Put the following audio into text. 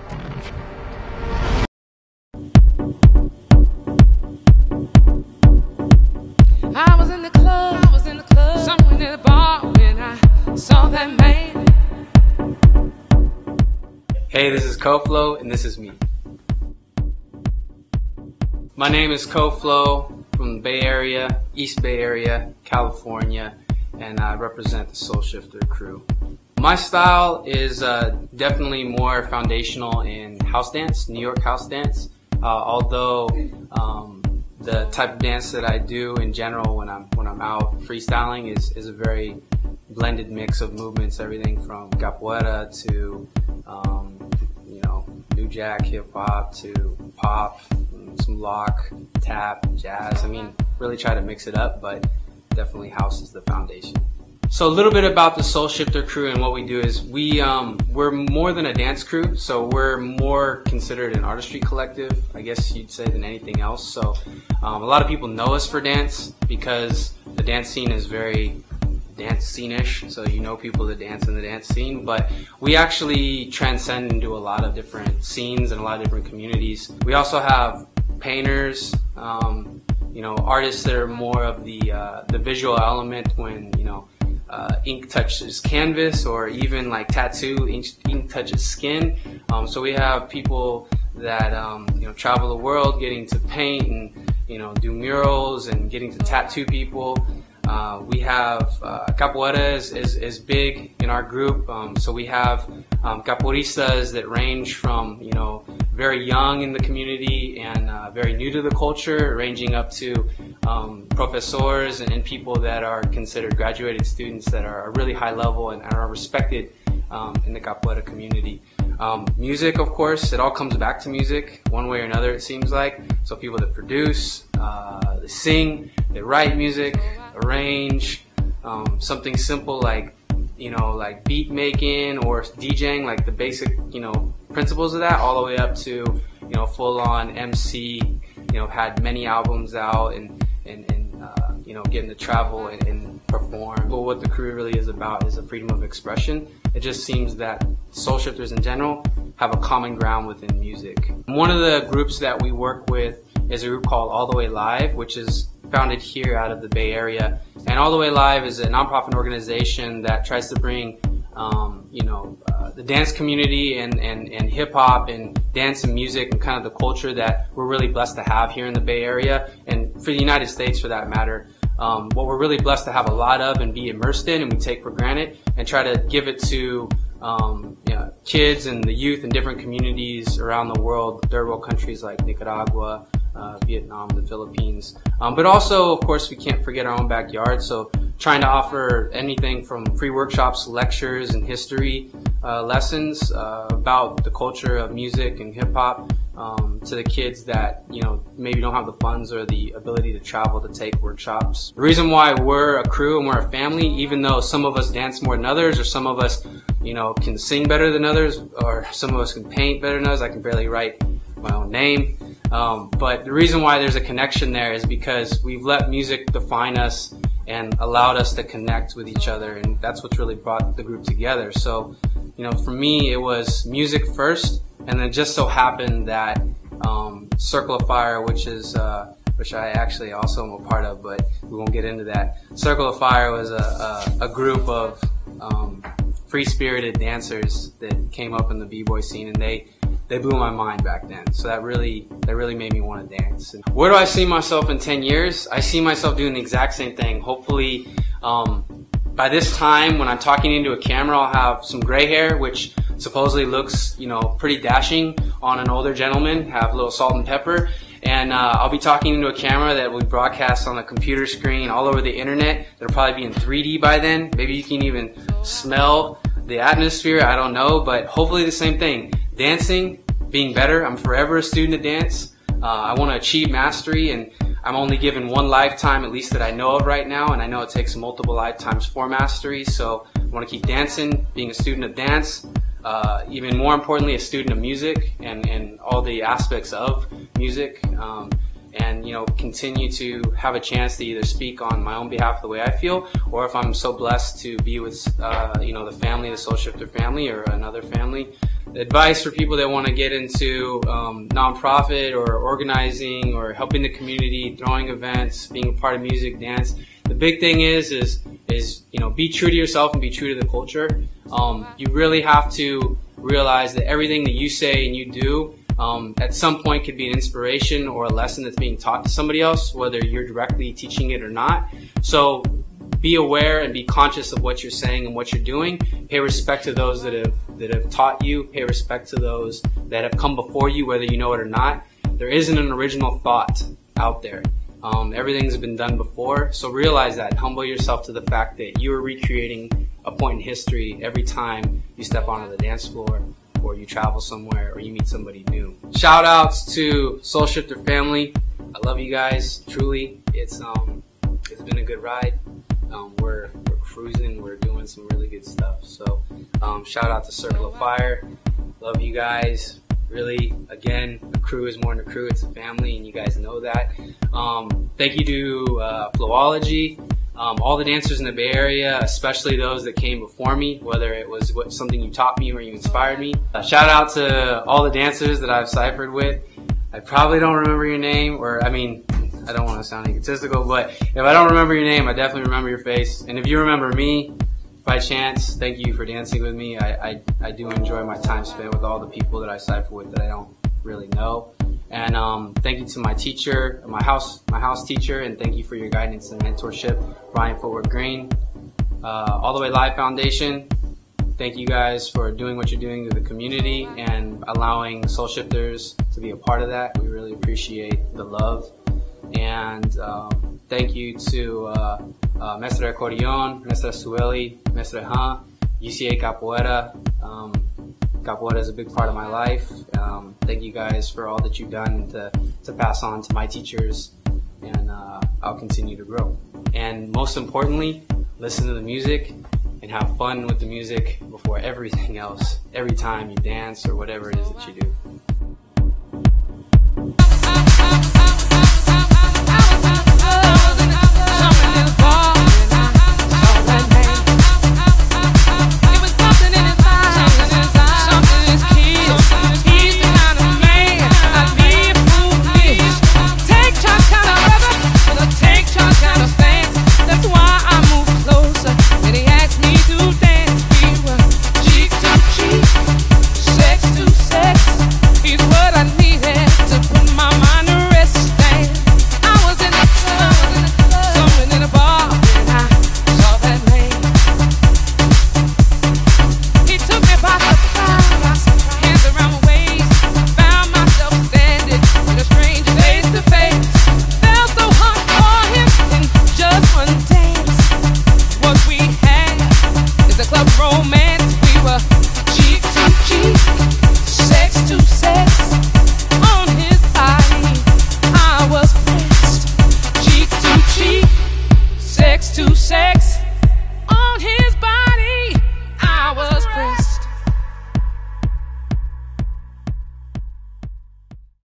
I was in the club, somewhere near the bar when I saw that man. Hey, this is Coflo, and this is me. My name is Coflo from the Bay Area, East Bay Area, California, and I represent the Soul Shifter crew. My style is definitely more foundational in house dance, New York house dance, although the type of dance that I do in general when I'm out freestyling is a very blended mix of movements, everything from capoeira to new jack, hip hop to pop, some lock, tap, jazz. I mean, really try to mix it up, but definitely house is the foundation. So a little bit about the Soul Shifter crew and what we do is we're more than a dance crew, so we're more considered an artistry collective, I guess you'd say, than anything else. So a lot of people know us for dance because the dance scene is very dance scene-ish, so you know people that dance in the dance scene, but we actually transcend into a lot of different scenes and a lot of different communities. We also have painters, artists that are more of the visual element when, ink touches canvas, or even like tattoo, ink touches skin. So we have people that travel the world getting to paint and do murals and getting to tattoo people. We have capoeira is big in our group, so we have capoeiristas that range from very young in the community and very new to the culture, ranging up to professors and people that are considered graduated students that are really high level and are respected in the capoeira community. Music, of course, it all comes back to music one way or another, it seems like. So people that produce, they sing, they write music, arrange, something simple like beat making or DJing, like the basic principles of that, all the way up to full on MC. Had many albums out and getting to travel and perform. But what the crew really is about is the freedom of expression. It just seems that soul shifters in general have a common ground within music. One of the groups that we work with is a group called All the Way Live, which is founded here out of the Bay Area. And All the Way Live is a nonprofit organization that tries to bring the dance community and hip hop and dance and music and kind of the culture that we're really blessed to have here in the Bay Area, and for the United States for that matter. What we're really blessed to have a lot of and be immersed in and we take for granted, and try to give it to kids and the youth in different communities around the world, third world countries like Nicaragua, Vietnam, the Philippines. But also, of course, we can't forget our own backyard, so trying to offer anything from free workshops, lectures, and history lessons about the culture of music and hip-hop to the kids that maybe don't have the funds or the ability to travel to take workshops. The reason why we're a crew and we're a family, even though some of us dance more than others, or some of us can sing better than others, or some of us can paint better than others. I can barely write my own name. But the reason why there's a connection there is because we've let music define us and allowed us to connect with each other, and that's what's really brought the group together. So, for me, it was music first, and then just so happened that Circle of Fire, which I actually also am a part of, but we won't get into that. Circle of Fire was a group of free-spirited dancers that came up in the b-boy scene, and they blew my mind back then. So that really made me want to dance. And where do I see myself in 10 years? I see myself doing the exact same thing. Hopefully, by this time, when I'm talking into a camera, I'll have some gray hair, which supposedly looks, pretty dashing on an older gentleman, have a little salt and pepper. And I'll be talking into a camera that will broadcast on a computer screen all over the internet. It'll probably be in 3D by then. Maybe you can even smell the atmosphere. I don't know, but hopefully the same thing. Dancing, being better. I'm forever a student of dance. I want to achieve mastery, and I'm only given one lifetime, at least that I know of right now, and I know it takes multiple lifetimes for mastery. So I want to keep dancing, being a student of dance. Even more importantly, a student of music and all the aspects of music. and continue to have a chance to either speak on my own behalf the way I feel, or if I'm so blessed to be with the family, the Soul Shifter family, or another family. Advice for people that want to get into nonprofit or organizing or helping the community, throwing events, being a part of music, dance. The big thing is be true to yourself and be true to the culture. You really have to realize that everything that you say and you do at some point could be an inspiration or a lesson that's being taught to somebody else, whether you're directly teaching it or not. So be aware and be conscious of what you're saying and what you're doing. Pay respect to those that have taught you. Pay respect to those that have come before you, whether you know it or not. There isn't an original thought out there. Everything's been done before, so realize that. Humble yourself to the fact that you are recreating a point in history every time you step onto the dance floor, or you travel somewhere, or you meet somebody new. Shout outs to Soul Shifter family. I love you guys, truly. It's been a good ride. We're cruising, we're doing some really good stuff. So shout out to Circle of Fire. Love you guys. Really, again, a crew is more than a crew, it's a family, and you guys know that. Thank you to Flowology, all the dancers in the Bay Area, especially those that came before me, whether it was something you taught me or you inspired me. Shout out to all the dancers that I've cyphered with. I probably don't remember your name, I don't want to sound egotistical, but if I don't remember your name, I definitely remember your face. And if you remember me, by chance, thank you for dancing with me. I do enjoy my time spent with all the people that I cypher with that I don't really know. And thank you to my teacher, my house teacher, and thank you for your guidance and mentorship, Brian Footwork Green. All the Way Live Foundation, thank you guys for doing what you're doing to the community and allowing Soul Shifters to be a part of that. We really appreciate the love. And thank you to Mestre Accordion, Mestre Sueli, Mestre Han, UCA Capoeira. Capoeira is a big part of my life. Thank you guys for all that you've done to pass on to my teachers, and I'll continue to grow. And most importantly, listen to the music and have fun with the music before everything else, every time you dance or whatever it is that you do. Sex to sex.